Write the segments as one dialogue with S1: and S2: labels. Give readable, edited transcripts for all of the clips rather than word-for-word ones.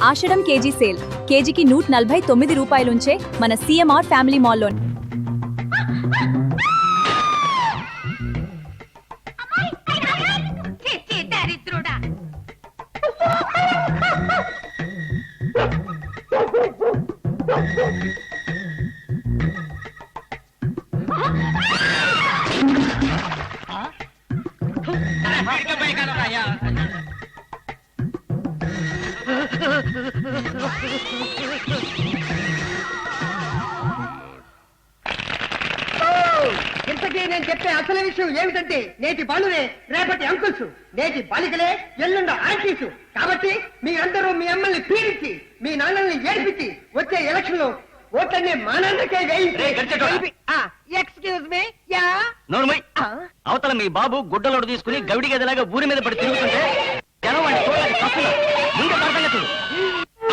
S1: ఆషాఢం KG sale కేజీకి 149 రూపాయలుంచే మన CMR family మాల్లో.
S2: ఇంతకీ నేను చెప్పే అసలు విషయం ఏమిటంటే నేటి బాలురే రేపటి అంకుల్స్, నేటి బాలికలే ఎల్లుండ ఆంటీసు. కాబట్టి మీ అందరూ మీ అమ్మల్ని పీడించి మీ నాన్నల్ని ఏడిపించి వచ్చే ఎలక్షన్ లో ఓట్లనే మానందకే ఎక్స్క్యూజ్ మీ యా
S3: అవతల మీ బాబు గుడ్డలోడు తీసుకుని గవిడి గదిలాగా ఊరి మీద పడి తిరుగుతుంటే జనం వాడిని చూడాలి తప్పుగా. ముందు పడతానే చూడు.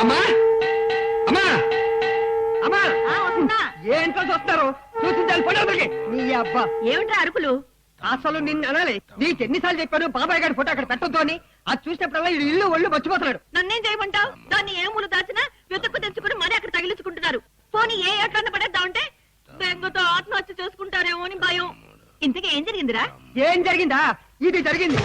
S2: అమ్మా అమ్మా అమ్మా ఏంటో చూస్తారు చూసించాలి పడవకి నీ అబ్బా
S4: ఏమిట్రా అరుకులు?
S2: అసలు నిన్ను అనాలి. నీకెన్నిసార్లు చెప్పాను బాబాయ్ గారి ఫోటో అక్కడ పెట్టొద్దు అని. అది చూసినప్పుడల్లా ఇది ఇల్లు ఒళ్ళు మర్చిపోతున్నాడు.
S4: నన్నేం చేయమంటావు? దాన్ని ఏ మూలు దాచినా వెతుక్కు తెచ్చుకుని మరీ అక్కడ తగిలించుకుంటున్నారు. పోనీ ఏ ఎట్లన్న పడేద్దామంటే బెంగతో ఆత్మహత్య చేసుకుంటారేమో అని భయం. ఇంతకీ ఏం జరిగిందిరా?
S2: ఏం జరిగిందా? ఇది జరిగింది.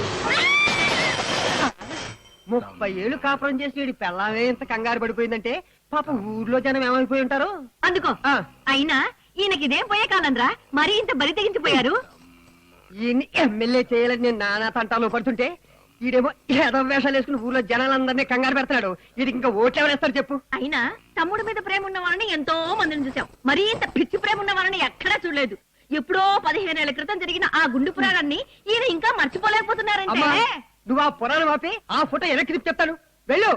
S2: 30 ఏళ్ళు కాపురం చేసి వీడి పెళ్ళామే ఇంత కంగారు పడిపోయిందంటే పాప ఊర్లో జనం ఏమైపోయి ఉంటారు.
S4: అందుకో అయినా ఈయనకి ఇదేం పోయే కాలంరా, మరీ ఇంత బరి తెగించిపోయారు.
S2: ఈయన్ని ఎమ్మెల్యే చేయాలని నేను నానా తంటాలు పడుతుంటే ఈడేమో ఏదో వేషాలు వేసుకుని ఊర్లో జనాలందరినీ కంగారు పెడతాడు. వీడికి ఇంకా ఓట్లు ఎవరేస్తారు చెప్పు?
S4: అయినా తమ్ముడి మీద ప్రేమ ఉన్న వాళ్ళని ఎంతో మందిని చూసాం, మరీ ఇంత పిచ్చి ప్రేమ ఉన్న వాళ్ళని ఎక్కడా చూడలేదు. ఎప్పుడో 15 ఏళ్ల క్రితం జరిగిన ఆ గుండు పురాణాన్ని ఈయన ఇంకా మర్చిపోలేకపోతున్నారంటే.
S2: నువ్వు ఆ పురాణం ఆపి ఆ ఫోటో వెనక్కి తిప్పి చెప్తాను. వెళ్ళు.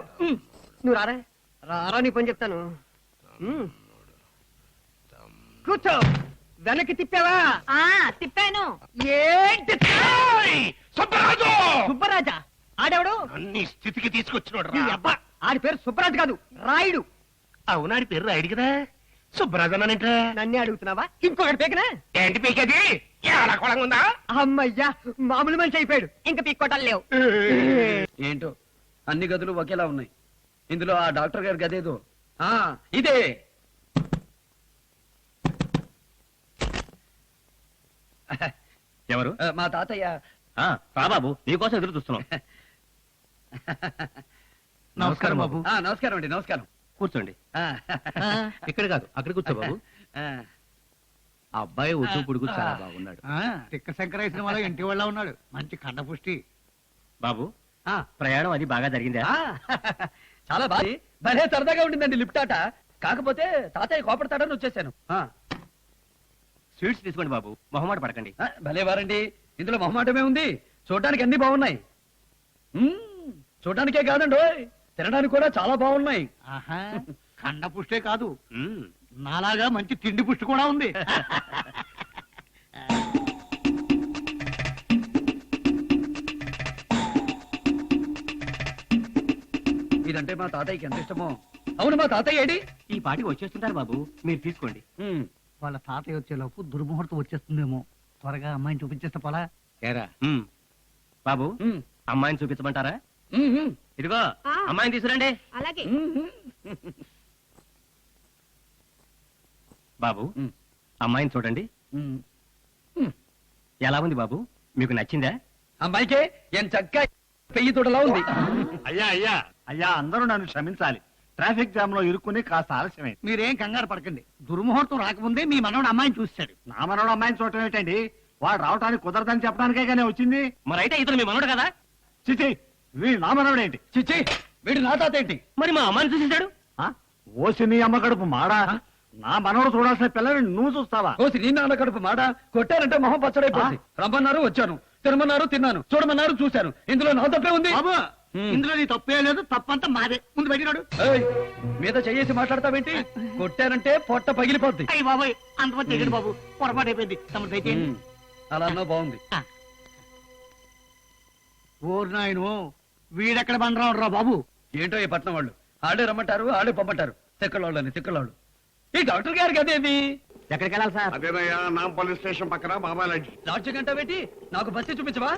S2: నువ్వు రారా రారా నీ పని చెప్తాను. కూర్చో. వెనక్కి తిప్పావా?
S4: తిప్పాను.
S2: ఏంటి
S5: సుబ్బరాజు!
S2: సుబ్బరాజా? ఆడెవడు?
S5: అన్ని స్థితికి తీసుకొచ్చినోడు
S2: నీ అబ్బా. ఆడి పేరు సుబ్బరాజు కాదు, రాయుడు.
S5: అవునాడి పేరు రాయుడు కదా. సుబ్బరాజు అన్నానంట.
S2: నన్నే అడుగుతున్నావా? ఇంకొకటి పేకనా?
S5: ఏంటి పీకేది? కొలంగా ఉందా?
S2: అమ్మయ్యా, మామూలు మనిషి అయిపోయాడు. ఇంకా పీక్కోటాలు లేవు.
S3: ఏంటో అన్ని గదులు ఒకేలా ఉన్నాయి. ఇందులో ఆ డాక్టర్ గారి గదేదో ఇదే.
S5: ఎవరు?
S3: మా తాతయ్య.
S5: బాబు నీకోసం ఎదురు చూస్తున్నాం. నమస్కారం బాబు.
S3: నమస్కారం అండి. నమస్కారం.
S5: కూర్చోండి. ఇక్కడ కాదు అక్కడ కూర్చో బాబు. ఆ అబ్బాయి ఉద్దు పుడుగు చాలా బాగున్నాడు.
S6: తిక్క శంకరేశ్వర వాళ్ళ ఇంటి వాళ్ళ ఉన్నాడు. మంచి కండపుష్టి.
S5: బాబు ప్రయాణం అది బాగా జరిగిందా?
S3: చాలా బాగా భలే సరదాగా ఉండిందండి లిఫ్ట్ ఆట. కాకపోతే తాతయ్య కోపడతాడని వచ్చేసాను.
S5: స్వీట్స్ తీసుకోండి బాబు, మొహమాట పడకండి.
S3: భలే వారండి, ఇందులో మొహమాటమే ఉంది. చూడడానికి అన్ని బాగున్నాయి. చూడడానికే కాదండి, తినడానికి కూడా చాలా బాగున్నాయి.
S6: ఆహా, కండపుష్టే కాదు, నాలాగా మంచి తిండి పుష్టి కూడా ఉంది.
S3: ఇదంటే మా తాతయ్యకి ఎంత ఇష్టమో. అవును, మా తాతయ్య ఏడి?
S5: ఈ పాటికి వచ్చేస్తుంటారు బాబు, మీరు తీసుకోండి.
S6: వాళ్ళ తాతయ్య వచ్చేలోపు దుర్ముహూర్తం వచ్చేస్తుందేమో. త్వరగా అమ్మాయిని చూపించేస్తే పోలా.
S5: బాబు అమ్మాయిని చూపించమంటారా? ఇదిగో అమ్మాయిని తీసుకురండి.
S4: అలాగే.
S5: బాబు అమ్మాయిని చూడండి. ఎలా ఉంది బాబు, మీకు నచ్చిందా?
S3: అమ్మాయికే ఏం చక్క పెయ్యి తోటలా ఉంది.
S6: అయ్యా అయ్యా అయ్యా, అందరూ నన్ను క్షమించాలి. ట్రాఫిక్ జామ్ లో ఇరుక్కుని కాస్త ఆలస్యమైంది. మీరేం కంగారు పడకండి. దుర్ముహూర్తం రాకముందే మీ మనవడు అమ్మాయిని చూశాడు. నా మనవడు అమ్మాయిని చూడటం ఏంటండి? వాడు రావటానికి కుదరదని చెప్పడానికే కానీ వచ్చింది.
S5: మరి అయితే ఇతను మీ మనవడు కదా?
S6: చిచి, వీడు నా మనవడు ఏంటి?
S3: చిచ్చి, వీడు నా తాత ఏంటి?
S5: మరి మా అమ్మాయిని చూసేశాడు.
S6: ఓసి నీ అమ్మ కడుపు మాడా. నా మనవడు చూడాల్సిన పిల్లని నువ్వు చూస్తావా?
S3: కోసి నీ నాన్న కడుపు మాట. కొట్టారంటే మొహం పచ్చడైపోయింది. రమ్మన్నారు వచ్చాను, తినమన్నారు తిన్నాను, చూడమన్నారు చూశాను. ఇందులో నా తప్పే ఉంది.
S6: ఇందులో నీ తప్పే లేదు, తప్పంతా మాదే. ముందు పెట్టినాడు.
S3: మీద చెయ్యేసి మాట్లాడతావేంటి? కొట్టారంటే పొట్ట పగిలిపోద్ది.
S6: అయ్యి బాబాయ్, అంతమంది తెగడు బాబు, పొరపాటు అయిపోయింది. తమ దయచేయండి.
S3: అలా అన్నా బాగుంది.
S6: ఓరు నాయను, వీడెక్కడ బండరాడు రా బాబు.
S3: ఏంటో ఈ పట్నం వాళ్ళు ఆడే రమ్మంటారు, ఆడే పంపంటారు. తిక్కలోళ్ళని తిక్కలోళ్ళు. ఈ డాక్టర్ గారికి అదేది?
S5: ఎక్కడికి వెళ్ళాలి సార్?
S7: అదేనయ్యా, నా పోలీస్ స్టేషన్ పక్కన బాబా లాడ్జి.
S3: లాడ్జి గంట పెట్టి నాకు బస్సు చూపించవా?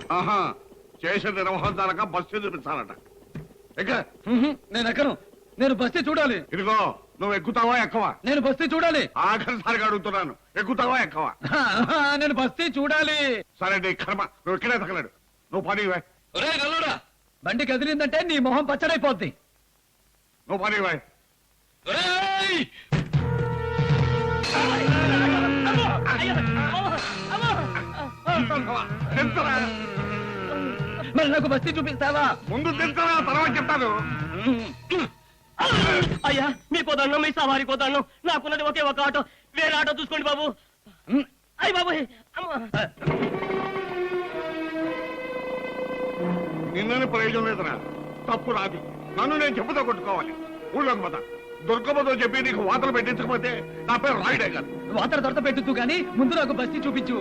S7: చేసిన నిర్వహణ బస్సు చూపించాలట.
S3: నేను ఎక్కను.
S5: నేను బస్తీ చూడాలి.
S7: ఇదిగో నువ్వు ఎక్కుతావా ఎక్కవా?
S5: నేను బస్తీ చూడాలి.
S7: ఆఖరిసారిగా అడుగుతున్నాను, ఎక్కుతావా ఎక్కవా?
S5: నేను బస్తీ చూడాలి.
S7: సరే నీ కర్మ, నువ్వు ఇక్కడే తగలడు. నువ్వు పని ఇవ్వ.
S5: ఒరే నల్లుడా, బండి కదిలిందంటే నీ మొహం పచ్చడైపోద్ది.
S7: నువ్వు పని ఇవ్వ.
S5: ఒరేయ్!
S7: దించరా.
S5: మరి నాకు బస్తీ చూపిస్తావా?
S7: ముందు దించరా, తర్వాత చెప్తాను.
S3: అయ్యా మీకు దండం, మీ సవారికి దండం. నాకున్నది ఒకే ఒక ఆటో, వేరే ఆటో చూసుకోండి బాబు. అయ్య బాబు,
S7: నిన్ననే ప్రయోజనం లేదురా. తప్పు రాది, నన్ను నేను చెప్పుతో కొట్టుకోవాలి. ఊళ్ళోకి పోతా. దుర్గమ్మతో చెప్పి నీకు వాతలు పెట్టించకపోతే నా పేరు రాయుడే కాదు.
S5: వాతర దొరత పెట్టుతూ గాని ముందు నాకు బస్తీ చూపించు.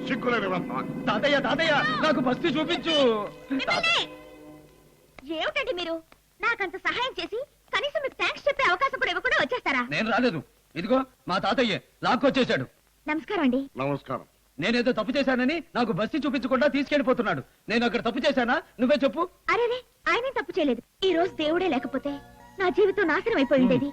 S7: సిగ్గులేని వస్తావా?
S5: తాతయ్య తాతయ్య నాకు బస్తీ చూపించు.
S4: ఏమిటండి మీరు నాకంత సహాయం చేసి కనీసం మీకు థ్యాంక్స్ చెప్పే అవకాశం కూడా ఇవ్వకుండా వచ్చేస్తారా?
S5: నేను రాలేదు. ఇదిగో మా తాతయ్య లాక్కొచ్చేశాడు.
S4: నమస్కారం అండి.
S7: నమస్కారం.
S5: నేనేదో తప్పు చేశానని నాకు బస్తీ చూపించకుండా తీసుకెళ్లిపోతున్నాడు. నేను అక్కడ తప్పు చేశానా? నువ్వే చెప్పు.
S4: అరేరే, ఆయనేం తప్పు చేయలేదు. ఈ రోజు దేవుడే లేకపోతే నా జీవితం నాశనం అయిపోయి ఉండేది.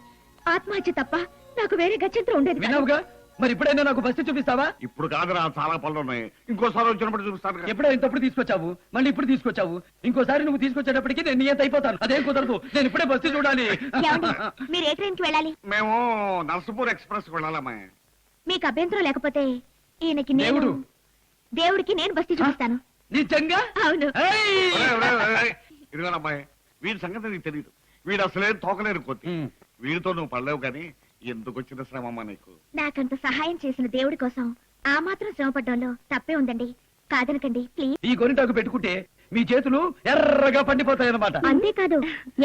S4: ఆత్మహత్య తప్ప నాకు వేరే గత్యంతరం ఉండేది కాదు.
S5: విన్నావుగా, మరి ఇప్పుడైనా నాకు బస్తీ చూపిస్తావా?
S7: ఇప్పుడు కాదురా, చాలా పనులు ఉన్నాయి. ఇంకోసారి వచ్చినప్పుడు చూపిస్తాను.
S5: ఎప్పుడో ఇంతప్పుడు తీసుకొచ్చావు, మళ్ళీ ఇప్పుడు తీసుకొచ్చావు. ఇంకోసారి నువ్వు తీసుకొచ్చేటప్పటికి నేను నియంత అయిపోతాను. అదేం కుదరదు. నేను ఇప్పుడే బస్తీ చూడాలి.
S4: ఏమండి, మీరు ఏ ట్రైన్ కి వెళ్ళాలి?
S7: మేము నర్సపూర్ ఎక్స్ప్రెస్ వెళ్ళాలమ్మా.
S4: మీకు అభ్యంతరం లేకపోతే ఈయనకి
S5: దేవుడు.
S4: దేవుడికి నేను బస్తీ చూపిస్తాను.
S5: నిజంగా?
S4: అవును.
S5: ఏయ్!
S7: ఇదిగోనమ్మాయి, వీడి సంగతి నీకు తెలియదు. వీడు అసలే తోకలేరు కొద్ది.
S5: ఉమ్.
S7: వీడితో నువ్వు పడలేవు కానీ ఎందుకు వచ్చిన శ్రమమ్మా నీకు?
S4: నాకంత సహాయం చేసిన దేవుడి కోసం ఆ మాత్రం శ్రమపడ్డంలో తప్పే ఉందండి. కాదనకండి ప్లీజ్.
S5: ఈ గొనిటాకు పెట్టుకుంటే మీ చేతులు ఎర్రగా పండిపోతాయన్నమాట.
S4: అంతేకాదు,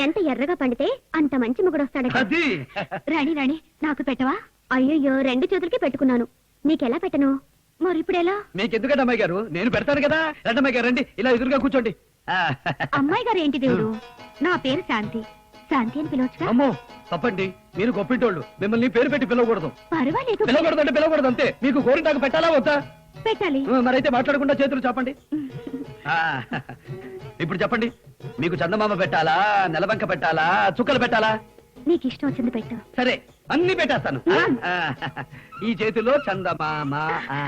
S4: ఎంత ఎర్రగా పండితే అంత మంచి మొగుడు వస్తాడు.
S5: అది
S4: రాణి రాణి, నాకు పెట్టవా? అయ్యయ్యో, రెండు చేతులకి పెట్టుకున్నాను. నీకెలా పెట్టను? మరి ఇప్పుడెలా?
S5: మీకెందుకంటే అమ్మాయి గారు, నేను పెడతాను కదా. రండి అమ్మాయి గారు, రండి. ఇలా ఎదురుగా కూర్చోండి. ఆ.
S4: అమ్మాయి గారు ఏంటి దేవుడు? నా పేరు శాంతి. శాంతి అని పిలవచ్చుగా?
S5: అమ్మో తప్పండి, మీరు గొప్పింటోళ్ళు. మిమ్మల్ని పేరు పెట్టి పిలవకూడదు.
S4: పర్వాలేదు,
S5: పిలవకూడదు అంటే పిలవకూడదు అంతే. మీకు గోరింటాకు పెట్టాలా వద్దా?
S4: పెట్టాలి.
S5: మరైతే మాట్లాడకుండా చేతులు చాపండి. ఆ, ఇప్పుడు చెప్పండి, మీకు చందమామ పెట్టాలా, నెలబంక పెట్టాలా, చుక్కలు పెట్టాలా?
S4: నీకు ఇష్టం వచ్చింది పెట్టు.
S5: సరే, అన్ని పెట్టేస్తాను. ఆ, ఈ చేతిలో చందమామ, ఆ,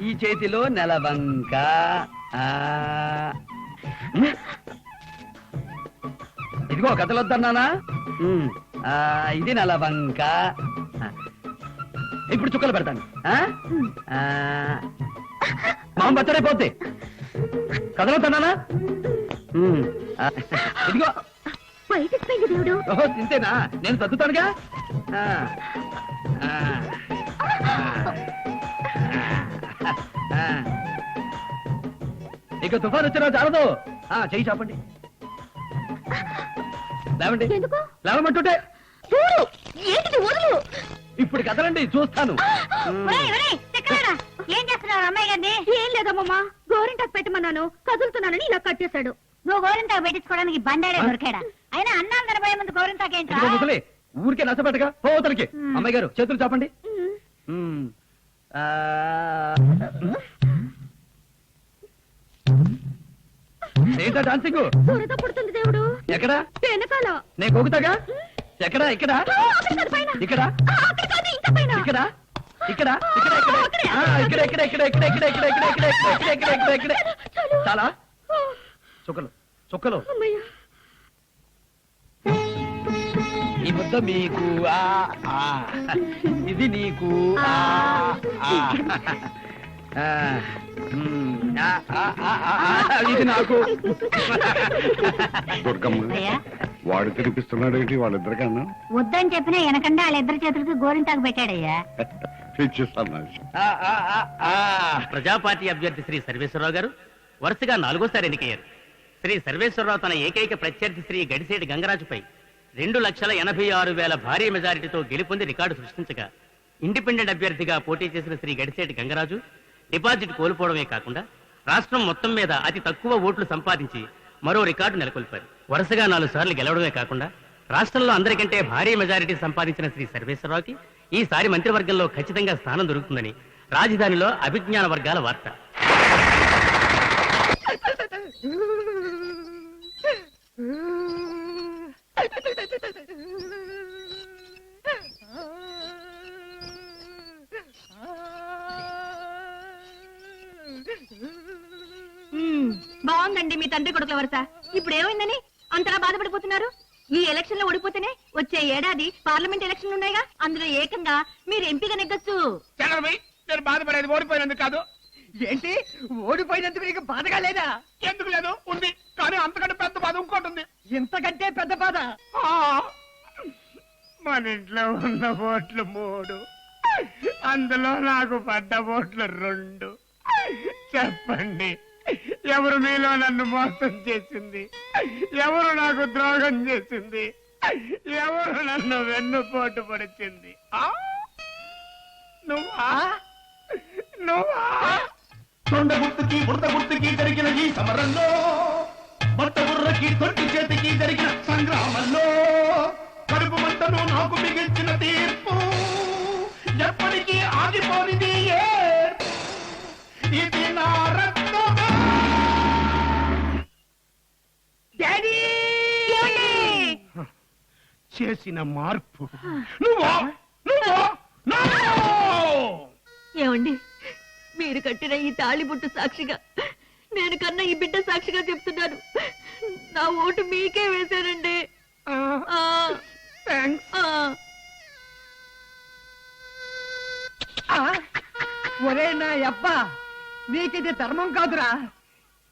S5: ఈ చేతిలో నెలవంక, ఆ, ఇదిగో కథలొద్దన్నానా? ఇది నెలవంక. ఆ, ఇప్పుడు చుక్కలు పెడతాను. మామ బచ్చరైపోద్ది. కథలొద్దన్నానా? ఇదిగో.
S4: బయటకు దేవుడు.
S5: ఓహో ఇంతేనా? నేను తగ్గుతానుగా. ఇక తుఫాన్ వచ్చినా చాలదు. చెయ్యి చాపండి. లేవండి.
S4: ఎందుకు?
S5: లేవమంటుంటే
S4: చూడు, ఏంటిది? వదులు.
S5: ఇప్పుడు కదలండి, చూస్తాను.
S4: ఏం చేస్తున్నావు అమ్మాయి గారిని? ఏం లేదమ్మా, గోరింటాకు పెట్టమన్నాను, కదులుతున్నానని ఇలా కట్టేశాడు. నువ్వు గోరింటాకు పెట్టించుకోవడానికి బండాడే దొరికాడా? అయినా అన్నాలు తినబోయే ముందు గోరింటాకు ఏంటి?
S5: ఇదిగో ముసలి, ఊరికే నచ్చబెట్టగా పోతలకి. అమ్మాయి గారు చేతులు చాపండి. ఏంటా డాన్సింగ్?
S4: దురద పుడుతుంది దేవుడు.
S5: ఎక్కడా?
S4: వెనకాల.
S5: నేను గోగుతాగా. ఎక్కడా? ఇక్కడ ఇక్కడ ఇక్కడ ఇక్కడ ఇక్కడ ఇక్కడ ఇక్కడ ఇక్కడ ఇక్కడ ఇక్కడ ఇక్కడ ఇక్కడ ఇక్కడ ఇక్కడ ఇక్కడ ఇక్కడ ఇక్కడ చాలా చుక్కలు చుక్కలు. ఈ ముద్ద మీకు, ఇది నీకు, ఇది నాకు.
S7: దుర్గమ్మ, వాడు తినిపిస్తున్నాడేంటి వాళ్ళిద్దరికన్నా?
S4: వద్దని చెప్పినా వెనకంటే వాళ్ళిద్దరి చేతులకి గోరింటాకు పెట్టాడయ్యా.
S7: ఇచ్చిస్తాను.
S3: ప్రజా పార్టీ అభ్యర్థి శ్రీ సర్వేశ్వరరావు గారు వరుసగా 4వ సారి ఎన్నికయ్యారు. శ్రీ సర్వేశ్వరరావు తన ఏకైక ప్రత్యర్థి శ్రీ గడిసేటి గంగరాజుపై 2,86,000 భారీ మెజారిటీతో గెలుపొంది రికార్డు సృష్టించగా, ఇండిపెండెంట్ అభ్యర్థిగా పోటీ చేసిన శ్రీ గడిసేటి గంగరాజు డిపాజిట్ కోల్పోవడమే కాకుండా రాష్ట్రం మొత్తం మీద అతి తక్కువ ఓట్లు సంపాదించి మరో రికార్డు నెలకొల్పారు. వరుసగా 4 సార్లు గెలవడమే కాకుండా రాష్ట్రంలో అందరికంటే భారీ మెజారిటీ సంపాదించిన శ్రీ సర్వేశ్వరరావుకి ఈసారి మంత్రివర్గంలో ఖచ్చితంగా స్థానం దొరుకుతుందని రాజధానిలో అభిజ్ఞాన వర్గాల వార్త.
S4: బాగుందండి మీ తండ్రి కొడుకుల వరుస. ఇప్పుడు ఏమైందని అంతలా బాధపడిపోతున్నారు? ఈ ఎలక్షన్ లో ఓడిపోతేనే వచ్చే ఏడాది పార్లమెంట్ ఎలక్షన్లు ఉన్నాయిగా, అందులో ఏకంగా మీరు ఎంపీగా నెగ్గొచ్చు.
S5: చంద్రబాయ్, నేను బాధపడేది ఓడిపోయినందుకు కాదు.
S2: ఏంటి ఓడిపోయినందుకు నీకు బాధగా లేదా?
S5: ఎందుకు లేదు, ఉంది. కానీ అంతకంటే పెద్ద బాధ ఇంకోటి ఉంది.
S2: ఇంతకంటే పెద్ద బాధ?
S5: ఆ, మన ఇంట్లో ఉన్న ఓట్లు 3, అందులో నాకు పడ్డ ఓట్లు 2. చెప్పండి, ఎవరు మీలో నన్ను మోసం చేసింది? ఎవరు నాకు ద్రోహం చేసింది? ఎవరు నన్ను వెన్నుపోటు పడిచింది? నువ్వా? నువ్వా?
S6: తొండ గుర్తుకి బురద గుర్తుకి జరిగిన ఈ సమరంలో, బట్ట బుర్రకి తొట్టి చేతికి జరిగిన సంగ్రామంలో, కడుపు మంటను నాకు మిగిల్చిన తీర్పు ఎప్పటికీ ఆగిపోనిది ఏర్పు. ఇది నా రక్తమే.
S2: డాడీ!
S5: చేసిన మార్పు నువ్వా? నువ్వా? నువ్వు!
S4: ఏమండి, మీరు కట్టిన ఈ తాళిబుట్టు సాక్షిగా, నేను కన్నా ఈ బిడ్డ సాక్షిగా చెప్తున్నాను, నా ఓటు మీకే వేశానండి.
S2: ఒరే నా అబ్బా, నీకిది ధర్మం కాదురా.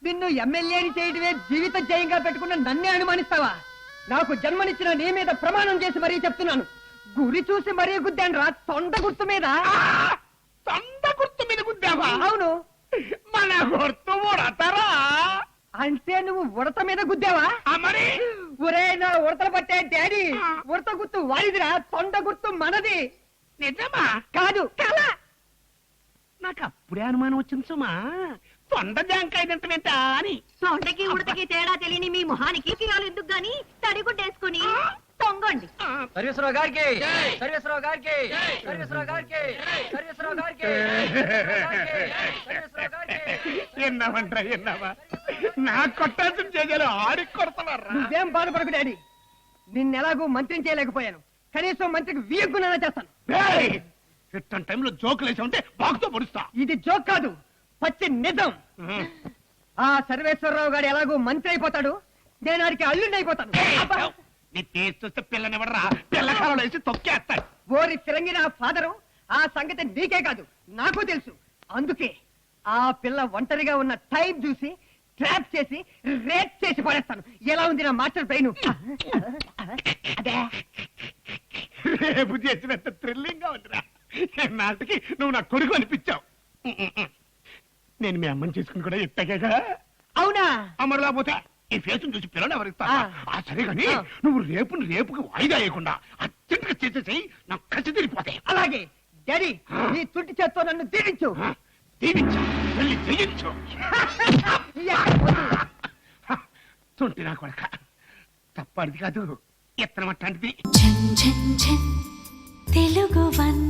S2: నిన్ను ఎమ్మెల్యేని చేయడమే జీవిత జయంగా పెట్టుకున్న నన్నే అనుమానిస్తావా? నాకు జన్మనిచ్చిన నీ మీద ప్రమాణం చేసి మరీ చెప్తున్నాను, గురి చూసి మరీ గుద్దాను రా, తొండ గుర్తు మీద.
S5: తొండ గుర్తు మీద గుద్దావా?
S2: అవును.
S5: మన గుర్తు ఉడతారా?
S2: అంటే నువ్వు ఉడత మీద గుద్దావా?
S5: మరి
S2: ఒరే నా ఉడతలు పట్టే డాడీ, ఉడత గుర్తు వాడిదిరా, తొండ గుర్తు మనది.
S5: నిజమా?
S2: కాదు కళ.
S5: నాకు అప్పుడే అనుమానం వచ్చింది సుమా, తొండ జాంకాయ తింటమేంటా అని.
S4: తొండకి ఉడతకి తేడా తెలియని మీ మొహానికి కిరాలు ఎందుకు గాని తడిగుడ్డేసుకుని తొంగండి.
S5: సర్వేశ్వరరావు గారికి, సర్వేశ్వరరావు గారికి, సర్వేశ్వరరావు గారికి, సర్వేశ్వరరావు గారికి, సర్వేశ్వరరావు గారికి. ఎన్నావంటరా, ఎన్నావా? నా కొట్టాల్సిన చేజాలు ఆడికి కొడతారా?
S2: నువ్వేం బాధపడకు డాడీ, నిన్నెలాగూ మంత్రిని చేయలేకపోయాను, కనీసం మంత్రికి వీయగ్గునైనా చేస్తాను.
S5: ఇట్టని టైంలో జోకులు వేసి ఉంటే బాగుతో పొడుస్తా.
S2: ఇది జోక్ కాదు, పచ్చి నిజం. ఆ సర్వేశ్వరరావు గారు ఎలాగూ మంత్రి అయిపోతాడు, నేను ఆడికి అల్లుండి అయిపోతాను. అబ్బా!
S5: నీ పేరు చూస్తే పిల్లనివ్వడరా, పిల్లకాలలో వేసి తొక్కేస్తాడు.
S2: ఓరి తిరంగిన ఫాదరు, ఆ సంగతి నీకే కాదు నాకు తెలుసు. అందుకే ఆ పిల్ల ఒంటరిగా ఉన్న టైం చూసి ట్రాప్ చేసి రేప్ చేసి పడేస్తాను. ఎలా ఉంది నా మాస్టర్ బ్రెయిన్? అదే
S5: రేపు చేసినంత థ్రిల్లింగ్ గా ఉందిరా. నాటికి నువ్వు నా కొడుకు అనిపించావు. నేను మీ అమ్మని చేసుకుని కూడా ఇట్టగా.
S2: అవునా?
S5: అమ్మరు లేకపోతే ఈ ఫేస్ చూసి పిల్లలు ఎవరిస్తా?
S2: ఆ.
S5: సరే కానీ నువ్వు రేపుకి వాయిదా వేయకుండా అత్యంతగా చేసేసి నాకు కసి తిరిగిపోతాయి.
S2: అలాగే డాడీ, నీ తుట్టి చేత్తో నన్ను దీవించు.
S5: దీవించు, వెళ్ళి జయించు. తుంటి నా కొడక, తప్పటిది కాదు, ఎత్తనం అట్లాంటిది.
S8: ఝన్ ఝన్ ఝన్ తెలుగు వన్